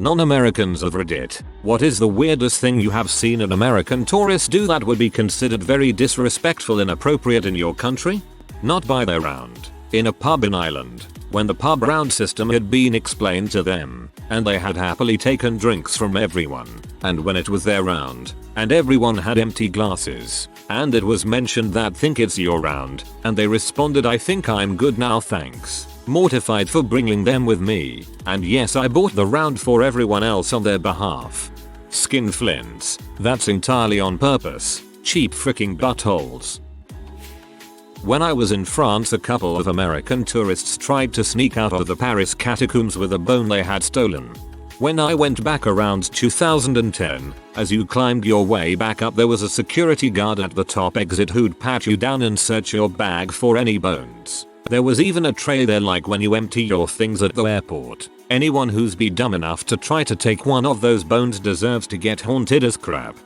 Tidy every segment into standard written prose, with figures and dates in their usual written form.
Non-Americans of Reddit, what is the weirdest thing you have seen an American tourist do that would be considered very disrespectful, inappropriate in your country? Not by their round. In a pub in Ireland, when the pub round system had been explained to them, and they had happily taken drinks from everyone, and when it was their round, and everyone had empty glasses, and it was mentioned that think it's your round, and they responded I think I'm good now thanks. Mortified for bringing them with me, and yes I bought the round for everyone else on their behalf. Skinflints, that's entirely on purpose, cheap freaking buttholes. When I was in France, a couple of American tourists tried to sneak out of the Paris catacombs with a bone they had stolen. When I went back around 2010, as you climbed your way back up there was a security guard at the top exit who'd pat you down and search your bag for any bones. There was even a tray there like when you empty your things at the airport. Anyone who's be dumb enough to try to take one of those bones deserves to get haunted as crap.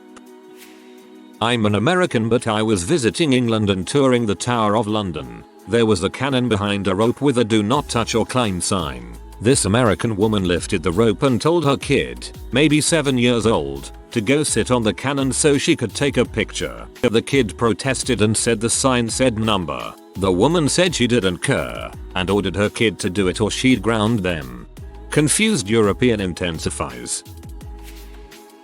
I'm an American but I was visiting England and touring the Tower of London. There was a cannon behind a rope with a do not touch or climb sign. This American woman lifted the rope and told her kid, maybe 7 years old, to go sit on the cannon so she could take a picture. The kid protested and said the sign said number. The woman said she didn't care and ordered her kid to do it or she'd ground them. Confused European intensifies.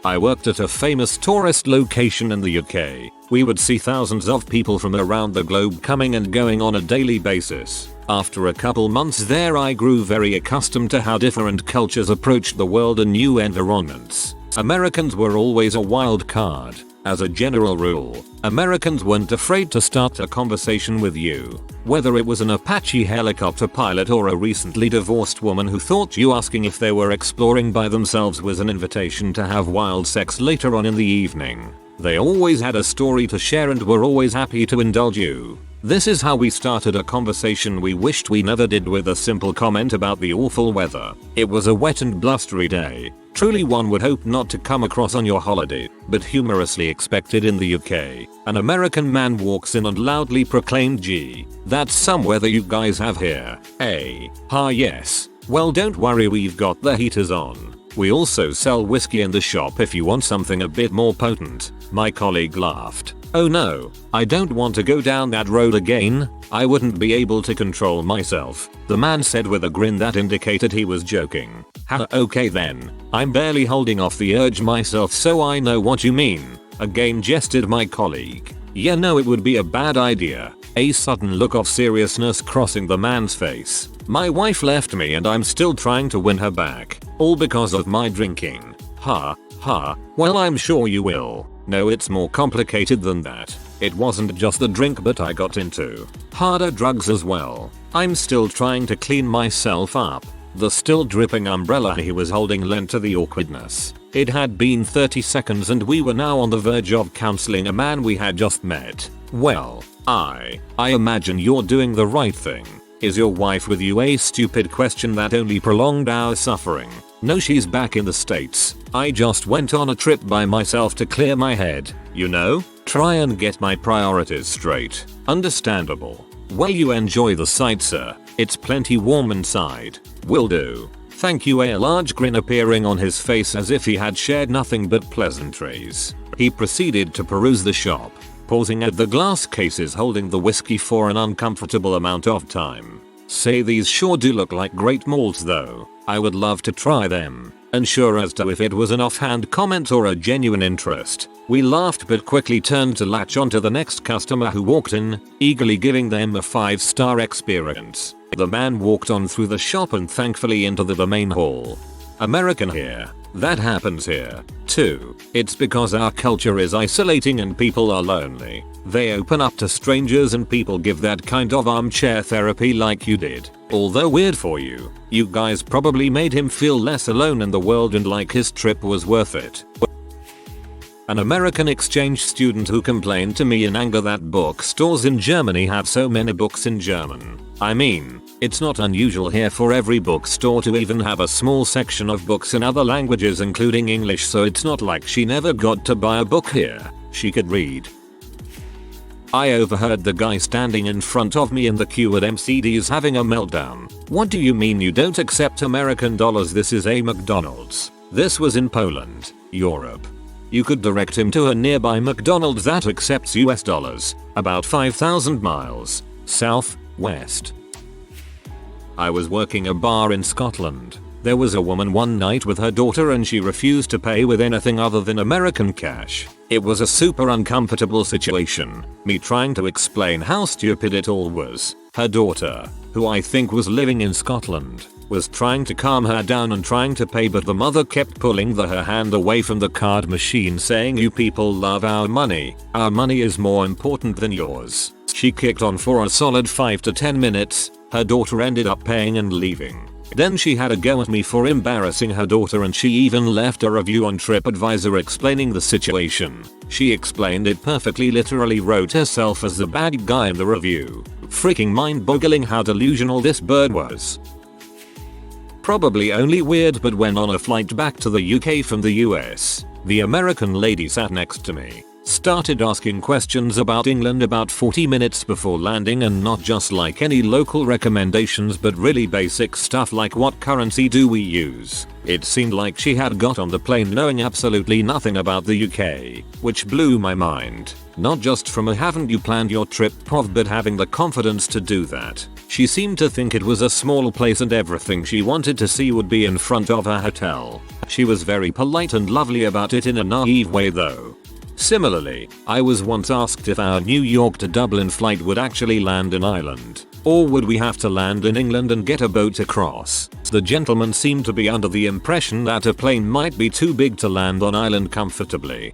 I worked at a famous tourist location in the UK. We would see thousands of people from around the globe coming and going on a daily basis. After a couple months there I grew very accustomed to how different cultures approached the world and new environments. Americans were always a wild card. As a general rule, Americans weren't afraid to start a conversation with you. Whether it was an Apache helicopter pilot or a recently divorced woman who thought you asking if they were exploring by themselves was an invitation to have wild sex later on in the evening. They always had a story to share and were always happy to indulge you. This is how we started a conversation we wished we never did, with a simple comment about the awful weather. It was a wet and blustery day. Truly one would hope not to come across on your holiday, but humorously expected in the UK. An American man walks in and loudly proclaimed, "Gee, that's some weather you guys have here, eh? Yes. Well don't worry, we've got the heaters on. We also sell whiskey in the shop if you want something a bit more potent." My colleague laughed. "Oh no, I don't want to go down that road again. I wouldn't be able to control myself," the man said with a grin that indicated he was joking. "Ha, okay then. I'm barely holding off the urge myself, so I know what you mean," again jested my colleague. "Yeah, no, it would be a bad idea." A sudden look of seriousness crossing the man's face. "My wife left me and I'm still trying to win her back, all because of my drinking. Ha, ha, well I'm sure you will. No, it's more complicated than that. It wasn't just the drink but I got into harder drugs as well. I'm still trying to clean myself up." The still dripping umbrella he was holding lent to the awkwardness. It had been 30 seconds and we were now on the verge of counseling a man we had just met. "Well, I imagine you're doing the right thing. Is your wife with you?" A stupid question that only prolonged our suffering. "No, she's back in the States. I just went on a trip by myself to clear my head, you know, try and get my priorities straight." Understandable. "Well, you enjoy the sight, sir. It's plenty warm inside." "Will do. Thank you." A large grin appearing on his face as if he had shared nothing but pleasantries. He proceeded to peruse the shop, pausing at the glass cases holding the whiskey for an uncomfortable amount of time. "Say, these sure do look like great malts though. I would love to try them." Unsure as to if it was an offhand comment or a genuine interest, we laughed but quickly turned to latch onto the next customer who walked in, eagerly giving them a 5-star experience. The man walked on through the shop and thankfully into the main hall. "American here. That happens here, too. It's because our culture is isolating and people are lonely. They open up to strangers and people give that kind of armchair therapy like you did. Although weird for you, you guys probably made him feel less alone in the world and like his trip was worth it." An American exchange student who complained to me in anger that bookstores in Germany have so many books in German. I mean, it's not unusual here for every bookstore to even have a small section of books in other languages including English, so it's not like she never got to buy a book here. She could read. I overheard the guy standing in front of me in the queue at MCD's having a meltdown. "What do you mean you don't accept American dollars? This is a McDonald's. This was in Poland, Europe. You could direct him to a nearby McDonald's that accepts US dollars, about 5,000 miles, south-west. I was working a bar in Scotland. There was a woman one night with her daughter and she refused to pay with anything other than American cash. It was a super uncomfortable situation, me trying to explain how stupid it all was. Her daughter, who I think was living in Scotland, was trying to calm her down and trying to pay, but the mother kept pulling her hand away from the card machine saying, "You people love our money. Our money is more important than yours." She kicked on for a solid 5 to 10 minutes. Her daughter ended up paying and leaving. Then she had a go at me for embarrassing her daughter and she even left a review on TripAdvisor explaining the situation. She explained it perfectly, literally wrote herself as the bad guy in the review. Freaking mind-boggling how delusional this bird was. Probably only weird, but when on a flight back to the UK from the US, the American lady sat next to me. Started asking questions about England about 40 minutes before landing, and not just like any local recommendations but really basic stuff like what currency do we use. It seemed like she had got on the plane knowing absolutely nothing about the UK, which blew my mind. Not just from a "haven't you planned your trip" prov, but having the confidence to do that. She seemed to think it was a small place and everything she wanted to see would be in front of her hotel. She was very polite and lovely about it in a naive way though. Similarly, I was once asked if our New York to Dublin flight would actually land in Ireland, or would we have to land in England and get a boat across. The gentleman seemed to be under the impression that a plane might be too big to land on Ireland comfortably.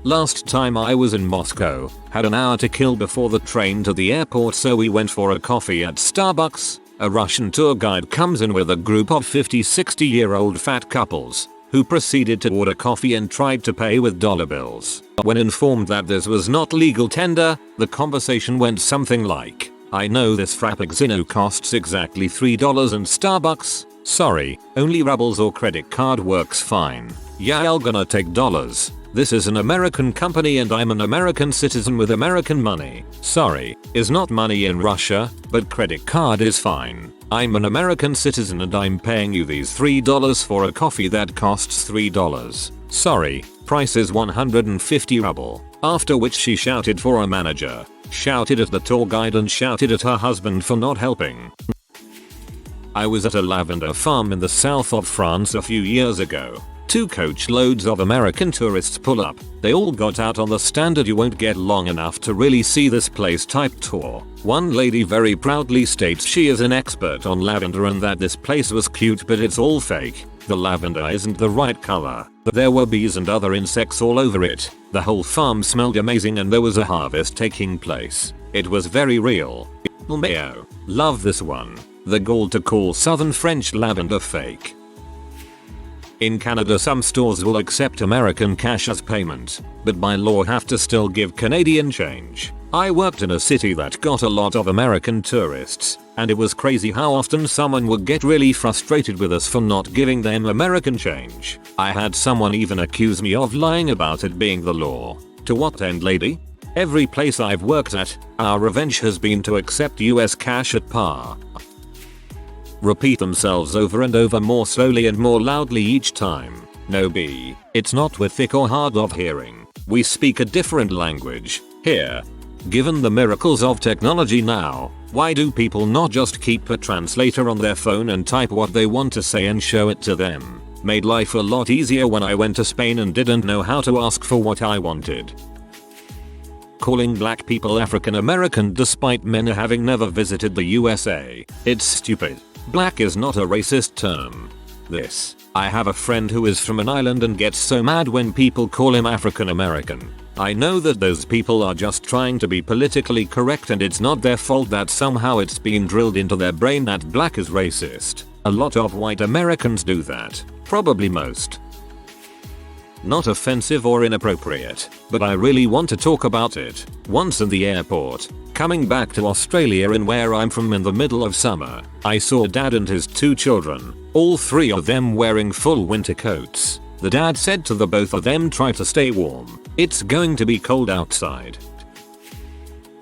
Last time I was in Moscow, had an hour to kill before the train to the airport, so we went for a coffee at Starbucks. A Russian tour guide comes in with a group of 50-60-year-old fat couples, who proceeded to order coffee and tried to pay with dollar bills. When informed that this was not legal tender, the conversation went something like, "I know this frappuccino costs exactly $3 and Starbucks. Sorry, only rubles or credit card works fine. Yeah, I'm gonna take dollars. This is an American company and I'm an American citizen with American money. Sorry, is not money in Russia, but credit card is fine. I'm an American citizen and I'm paying you these $3 for a coffee that costs $3. Sorry, price is 150 ruble." After which she shouted for a manager, shouted at the tour guide and shouted at her husband for not helping. I was at a lavender farm in the south of France a few years ago. 2 coach loads of American tourists pull up. They all got out on the standard "you won't get long enough to really see this place" type tour. One lady very proudly states she is an expert on lavender and that this place was cute but it's all fake. The lavender isn't the right color. There were bees and other insects all over it. The whole farm smelled amazing and there was a harvest taking place. It was very real. Mayo. Love this one. The gall to call Southern French lavender fake. In Canada, some stores will accept American cash as payment, but by law have to still give Canadian change. I worked in a city that got a lot of American tourists, and it was crazy how often someone would get really frustrated with us for not giving them American change. I had someone even accuse me of lying about it being the law. To what end, lady? Every place I've worked at, our revenge has been to accept US cash at par. Repeat themselves over and over, more slowly and more loudly each time. No B. It's not we're thick or hard of hearing. We speak a different language. Here. Given the miracles of technology now, why do people not just keep a translator on their phone and type what they want to say and show it to them? Made life a lot easier when I went to Spain and didn't know how to ask for what I wanted. Calling black people African American despite men having never visited the USA. It's stupid. Black is not a racist term. I have a friend who is from an island and gets so mad when people call him African American. I know that those people are just trying to be politically correct and it's not their fault that somehow it's been drilled into their brain that black is racist. A lot of white Americans do that. Probably most. Not offensive or inappropriate, but I really want to talk about it. Once in the airport, coming back to Australia in where I'm from in the middle of summer, I saw dad and his 2 children, all 3 of them wearing full winter coats. The dad said to the both of them, "Try to stay warm. It's going to be cold outside."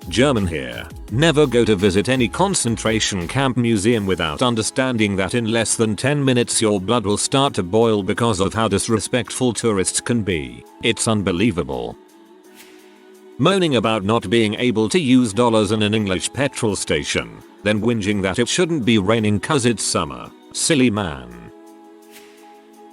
German here. Never go to visit any concentration camp museum without understanding that in less than 10 minutes your blood will start to boil because of how disrespectful tourists can be. It's unbelievable. Moaning about not being able to use dollars in an English petrol station, then whinging that it shouldn't be raining cause it's summer. Silly man.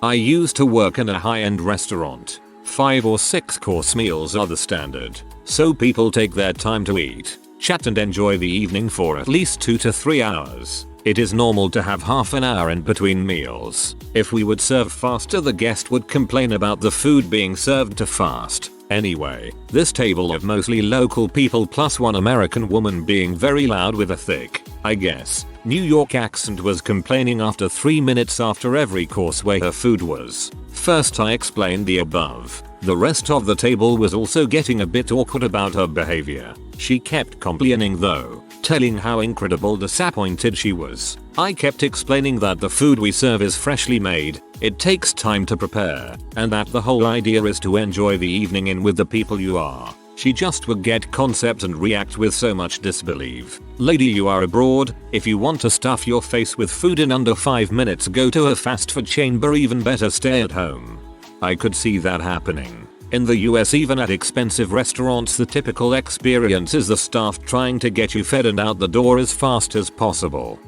I used to work in a high-end restaurant. 5 or 6 course meals are the standard, so people take their time to eat, chat and enjoy the evening for at least 2 to 3 hours. It is normal to have half an hour in between meals. If we would serve faster, the guest would complain about the food being served too fast. Anyway, this table of mostly local people plus one American woman being very loud with a thick, I guess, New York accent was complaining after 3 minutes after every course where her food was. First I explained the above. The rest of the table was also getting a bit awkward about her behavior. She kept complaining though, telling how incredible disappointed she was. I kept explaining that the food we serve is freshly made, it takes time to prepare, and that the whole idea is to enjoy the evening in with the people you are. She just would get concept and react with so much disbelief. Lady, you are abroad. If you want to stuff your face with food in under 5 minutes, go to a fast food chain, or even better, stay at home. I could see that happening. In the US, even at expensive restaurants, the typical experience is the staff trying to get you fed and out the door as fast as possible.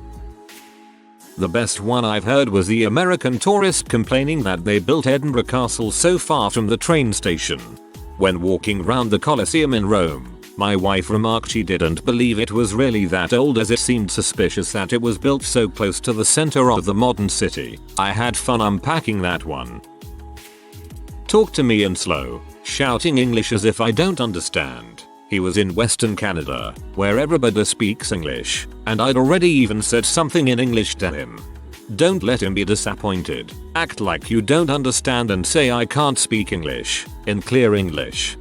The best one I've heard was the American tourist complaining that they built Edinburgh Castle so far from the train station. When walking round the Colosseum in Rome, my wife remarked she didn't believe it was really that old, as it seemed suspicious that it was built so close to the center of the modern city. I had fun unpacking that one. Talk to me in slow, shouting English as if I don't understand. He was in Western Canada, where everybody speaks English, and I'd already even said something in English to him. Don't let him be disappointed. Act like you don't understand and say I can't speak English, in clear English.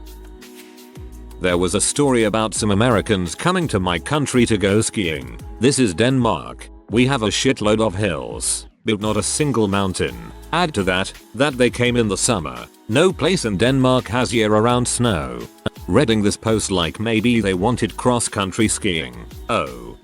There was a story about some Americans coming to my country to go skiing. This is Denmark. We have a shitload of hills, but not a single mountain. Add to that they came in the summer. No place in Denmark has year-round snow. Reading this post like maybe they wanted cross-country skiing. Oh.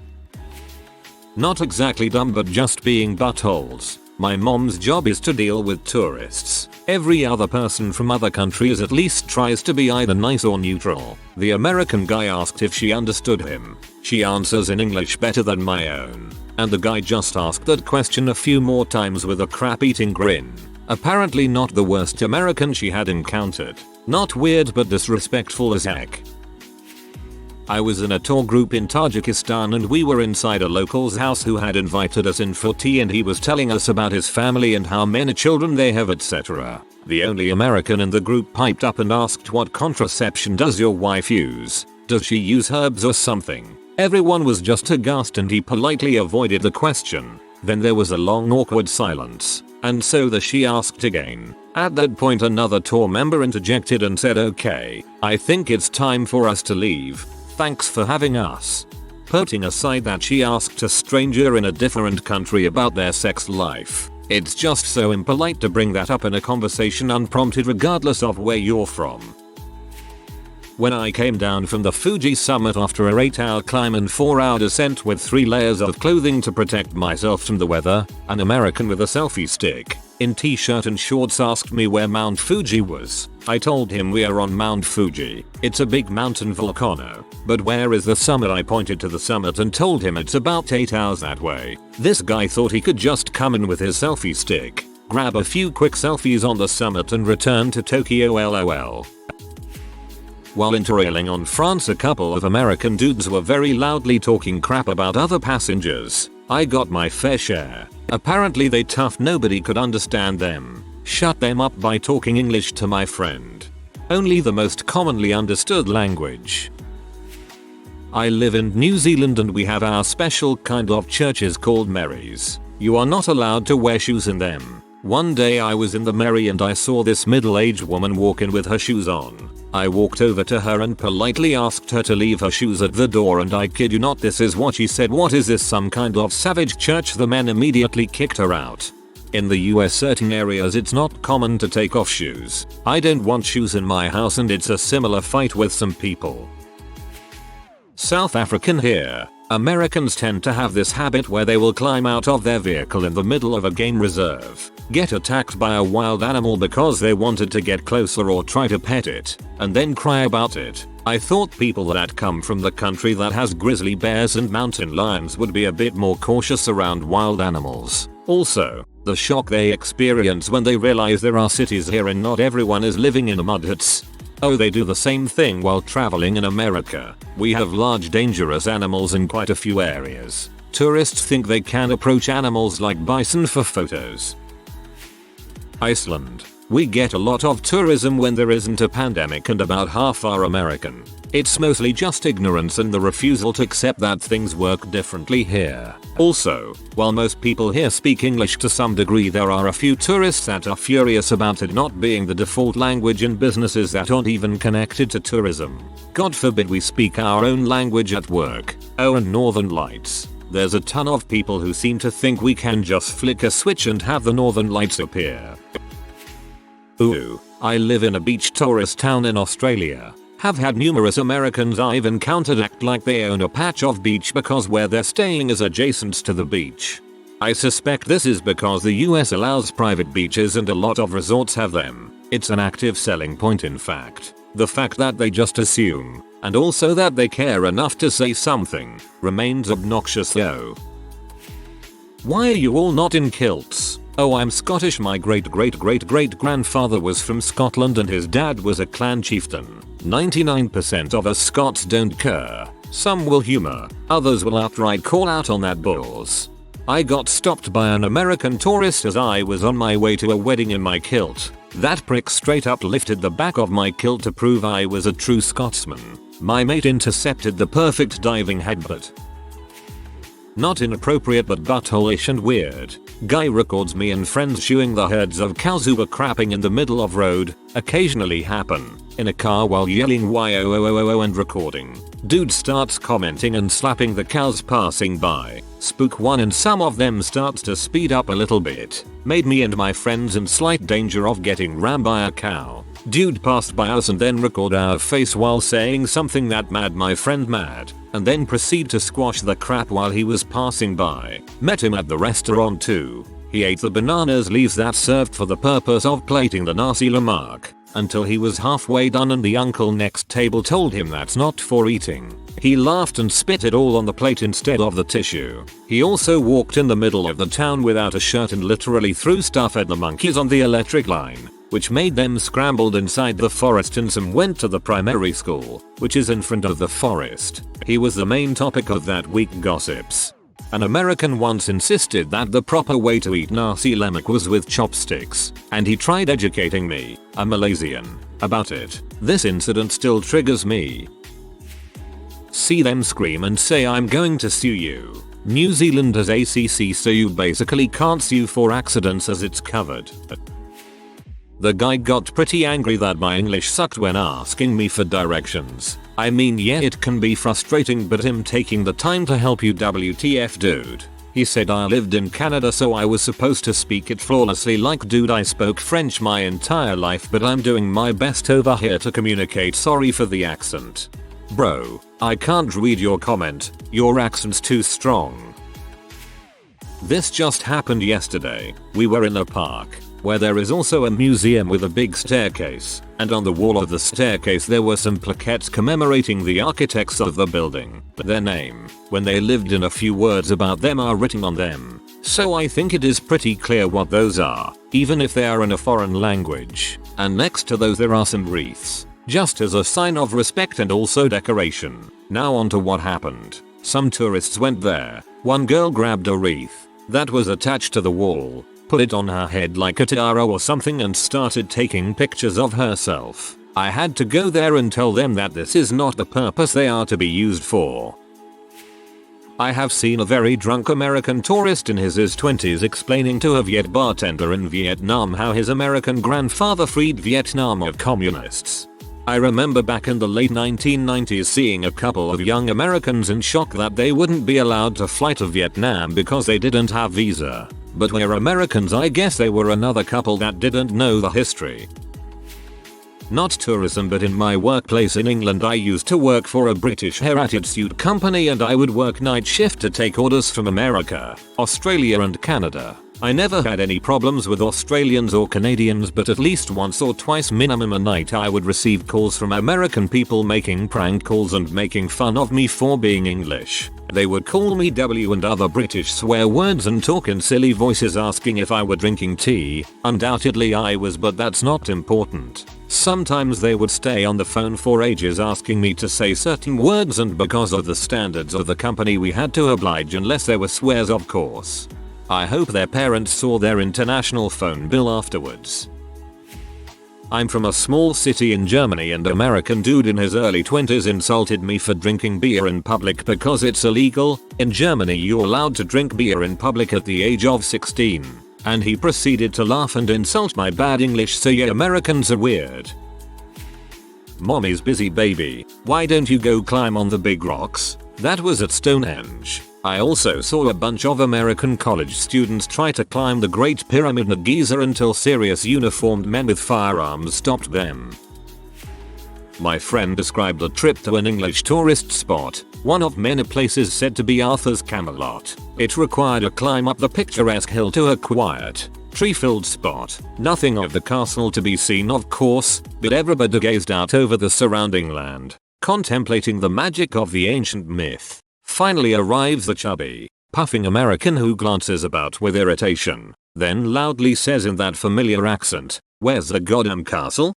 Not exactly dumb, but just being buttholes. My mom's job is to deal with tourists. Every other person from other countries at least tries to be either nice or neutral. The American guy asked if she understood him. She answers in English better than my own. And the guy just asked that question a few more times with a crap-eating grin. Apparently not the worst American she had encountered. Not weird, but disrespectful as heck. I was in a tour group in Tajikistan and we were inside a local's house who had invited us in for tea, and he was telling us about his family and how many children they have, etc. The only American in the group piped up and asked, what contraception does your wife use? Does she use herbs or something? Everyone was just aghast and he politely avoided the question. Then there was a long awkward silence, and so she asked again. At that point another tour member interjected and said, okay, I think it's time for us to leave. Thanks for having us. Putting aside that she asked a stranger in a different country about their sex life, it's just so impolite to bring that up in a conversation unprompted regardless of where you're from. When I came down from the Fuji summit after a 8-hour climb and 4-hour descent with 3 layers of clothing to protect myself from the weather, an American with a selfie stick, in t-shirt and shorts asked me where Mount Fuji was. I told him we are on Mount Fuji. It's a big mountain volcano. But where is the summit? I pointed to the summit and told him it's about 8 hours that way. This guy thought he could just come in with his selfie stick, grab a few quick selfies on the summit and return to Tokyo, lol. While interrailing on France, a couple of American dudes were very loudly talking crap about other passengers. I got my fair share. Apparently they tough, nobody could understand them. Shut them up by talking English to my friend. Only the most commonly understood language. I live in New Zealand and we have our special kind of churches called Marys. You are not allowed to wear shoes in them. One day I was in the Mary and I saw this middle-aged woman walk in with her shoes on. I walked over to her and politely asked her to leave her shoes at the door, and I kid you not, this is what she said. What is this, some kind of savage church? The men immediately kicked her out. In the US, certain areas it's not common to take off shoes. I don't want shoes in my house and it's a similar fight with some people. South African here. Americans tend to have this habit where they will climb out of their vehicle in the middle of a game reserve, get attacked by a wild animal because they wanted to get closer or try to pet it, and then cry about it. I thought people that come from the country that has grizzly bears and mountain lions would be a bit more cautious around wild animals. Also, the shock they experience when they realize there are cities here and not everyone is living in mud huts. Oh, they do the same thing while traveling in America. We have large dangerous animals in quite a few areas. Tourists think they can approach animals like bison for photos. Iceland. We get a lot of tourism when there isn't a pandemic and about half are American. It's mostly just ignorance and the refusal to accept that things work differently here. Also, while most people here speak English to some degree, there are a few tourists that are furious about it not being the default language in businesses that aren't even connected to tourism. God forbid we speak our own language at work. Oh, and Northern Lights. There's a ton of people who seem to think we can just flick a switch and have the Northern Lights appear. Ooh, I live in a beach tourist town in Australia. Have had numerous Americans I've encountered act like they own a patch of beach because where they're staying is adjacent to the beach. I suspect this is because the US allows private beaches and a lot of resorts have them. It's an active selling point in fact. The fact that they just assume, and also that they care enough to say something, remains obnoxious though. Why are you all not in kilts? Oh, I'm Scottish. My great-great-great-great-grandfather was from Scotland and his dad was a clan chieftain. 99% of us Scots don't care. Some will humor, others will outright call out on that balls. I got stopped by an American tourist as I was on my way to a wedding in my kilt. That prick straight up lifted the back of my kilt to prove I was a true Scotsman. My mate intercepted the perfect diving headbutt. Not inappropriate but butthole-ish and weird. Guy records me and friends shooing the herds of cows who were crapping in the middle of road, occasionally happen, in a car while yelling YOOOOO and recording. Dude starts commenting and slapping the cows passing by. Spook one and some of them starts to speed up a little bit. Made me and my friends in slight danger of getting rammed by a cow. Dude passed by us and then record our face while saying something that made my friend mad, and then proceed to squash the crap while he was passing by. Met him at the restaurant too. He ate the bananas leaves that served for the purpose of plating the nasi lemak, until he was halfway done and the uncle next table told him that's not for eating. He laughed and spit it all on the plate instead of the tissue. He also walked in the middle of the town without a shirt and literally threw stuff at the monkeys on the electric line, which made them scrambled inside the forest and some went to the primary school, which is in front of the forest. He was the main topic of that week's gossips. An American once insisted that the proper way to eat nasi lemak was with chopsticks, and he tried educating me, a Malaysian, about it. This incident still triggers me. See them scream and say I'm going to sue you. New Zealand has ACC so you basically can't sue for accidents as it's covered. The guy got pretty angry that my English sucked when asking me for directions. I mean, yeah, it can be frustrating, but him taking the time to help you, WTF dude. He said I lived in Canada so I was supposed to speak it flawlessly. Like, dude, I spoke French my entire life but I'm doing my best over here to communicate. Sorry for the accent. Bro, I can't read your comment, your accent's too strong. This just happened yesterday. We were in a park, where there is also a museum with a big staircase, and on the wall of the staircase there were some plaquettes commemorating the architects of the building. Their name, when they lived, in a few words about them are written on them. So I think it is pretty clear what those are, even if they are in a foreign language. And next to those there are some wreaths, just as a sign of respect and also decoration. Now on to what happened. Some tourists went there. One girl grabbed a wreath that was attached to the wall, put it on her head like a tiara or something and started taking pictures of herself. I had to go there and tell them that this is not the purpose they are to be used for. I have seen a very drunk American tourist in his 20s explaining to a Viet bartender in Vietnam how his American grandfather freed Vietnam of communists. I remember back in the late 1990s seeing a couple of young Americans in shock that they wouldn't be allowed to fly to Vietnam because they didn't have visa. But we're Americans, I guess they were another couple that didn't know the history. Not tourism, but in my workplace in England I used to work for a British hair attitude company and I would work night shift to take orders from America, Australia and Canada. I never had any problems with Australians or Canadians, but at least once or twice minimum a night I would receive calls from American people making prank calls and making fun of me for being English. They would call me W and other British swear words and talk in silly voices asking if I were drinking tea. Undoubtedly I was, but that's not important. Sometimes they would stay on the phone for ages asking me to say certain words, and because of the standards of the company we had to oblige unless there were swears, of course. I hope their parents saw their international phone bill afterwards. I'm from a small city in Germany and an American dude in his early 20s insulted me for drinking beer in public because it's illegal. In Germany you're allowed to drink beer in public at the age of 16. And he proceeded to laugh and insult my bad English, so yeah, Americans are weird. Mommy's busy baby, why don't you go climb on the big rocks? That was at Stonehenge. I also saw a bunch of American college students try to climb the Great Pyramid at Giza until serious uniformed men with firearms stopped them. My friend described a trip to an English tourist spot, one of many places said to be Arthur's Camelot. It required a climb up the picturesque hill to a quiet, tree-filled spot. Nothing of the castle to be seen, of course, but everybody gazed out over the surrounding land, contemplating the magic of the ancient myth. Finally arrives the chubby, puffing American who glances about with irritation, then loudly says in that familiar accent, "Where's the goddamn castle?"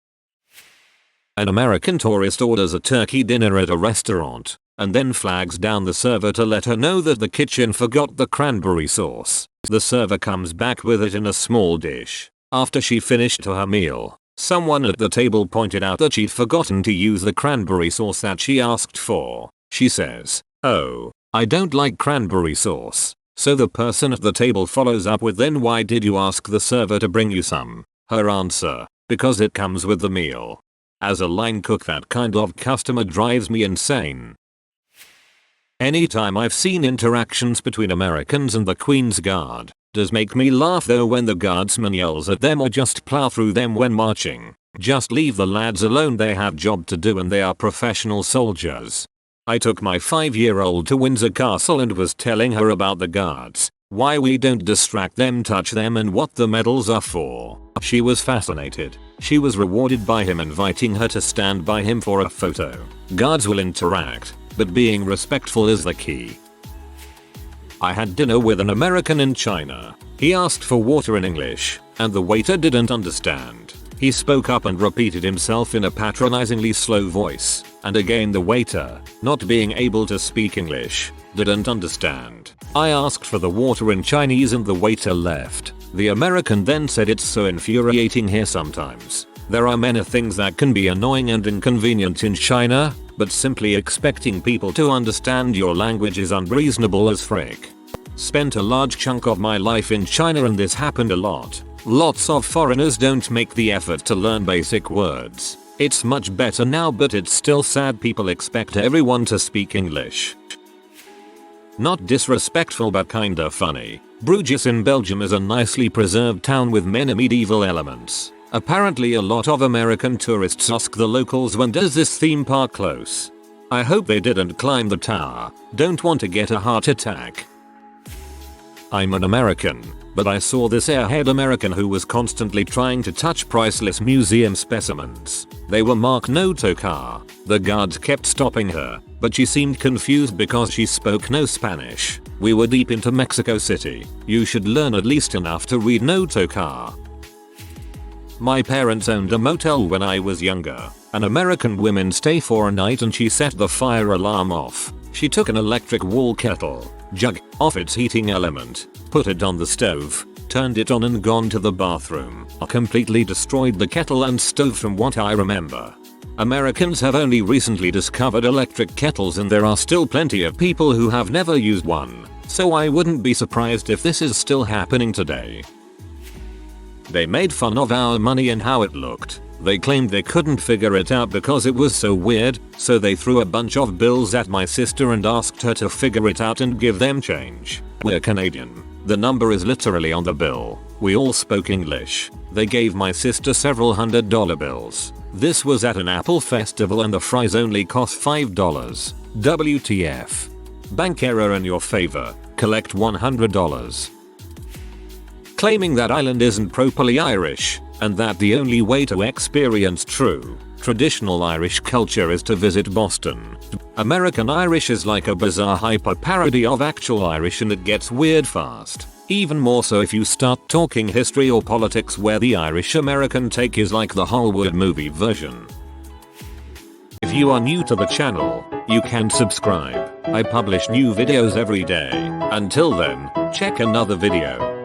An American tourist orders a turkey dinner at a restaurant, and then flags down the server to let her know that the kitchen forgot the cranberry sauce. The server comes back with it in a small dish. After she finished her meal, someone at the table pointed out that she'd forgotten to use the cranberry sauce that she asked for. She says, "Oh, I don't like cranberry sauce." So the person at the table follows up with, "Then why did you ask the server to bring you some?" Her answer, "Because it comes with the meal." As a line cook, that kind of customer drives me insane. Anytime I've seen interactions between Americans and the Queen's Guard, does make me laugh though when the guardsman yells at them or just plow through them when marching. Just leave the lads alone, they have job to do and they are professional soldiers. I took my 5-year-old to Windsor Castle and was telling her about the guards, why we don't distract them, touch them, and what the medals are for. She was fascinated. She was rewarded by him inviting her to stand by him for a photo. Guards will interact, but being respectful is the key. I had dinner with an American in China. He asked for water in English, and the waiter didn't understand. He spoke up and repeated himself in a patronizingly slow voice, and again the waiter, not being able to speak English, didn't understand. I asked for the water in Chinese and the waiter left. The American then said, "It's so infuriating here sometimes. There are many things that can be annoying and inconvenient in China, but simply expecting people to understand your language is unreasonable as frick." Spent a large chunk of my life in China and this happened a lot. Lots of foreigners don't make the effort to learn basic words. It's much better now, but it's still sad people expect everyone to speak English. Not disrespectful but kinda funny. Bruges in Belgium is a nicely preserved town with many medieval elements. Apparently a lot of American tourists ask the locals, when does this theme park close? I hope they didn't climb the tower. Don't want to get a heart attack. I'm an American, but I saw this airhead American who was constantly trying to touch priceless museum specimens. They were marked "No tocar." The guards kept stopping her, but she seemed confused because she spoke no Spanish. We were deep into Mexico City. You should learn at least enough to read "No tocar." My parents owned a motel when I was younger. An American woman stayed for a night and she set the fire alarm off. She took an electric wall kettle, jug, off its heating element, put it on the stove, turned it on and gone to the bathroom. Completely destroyed the kettle and stove from what I remember. Americans have only recently discovered electric kettles and there are still plenty of people who have never used one, so I wouldn't be surprised if this is still happening today. They made fun of our money and how it looked. They claimed they couldn't figure it out because it was so weird, so they threw a bunch of bills at my sister and asked her to figure it out and give them change. We're Canadian. The number is literally on the bill. We all spoke English. They gave my sister several $100 bills. This was at an Apple festival and the fries only cost $5. WTF. Bank error in your favor. Collect $100. Claiming that Ireland isn't properly Irish, and that the only way to experience true, traditional Irish culture is to visit Boston. American Irish is like a bizarre hyper-parody of actual Irish, and it gets weird fast. Even more so if you start talking history or politics, where the Irish American take is like the Hollywood movie version. If you are new to the channel, you can subscribe. I publish new videos every day. Until then, check another video.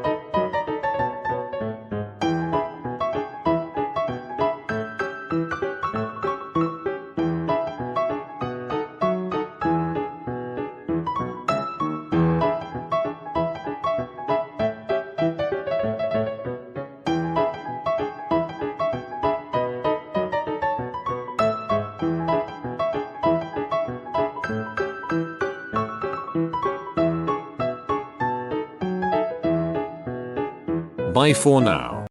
Bye for now.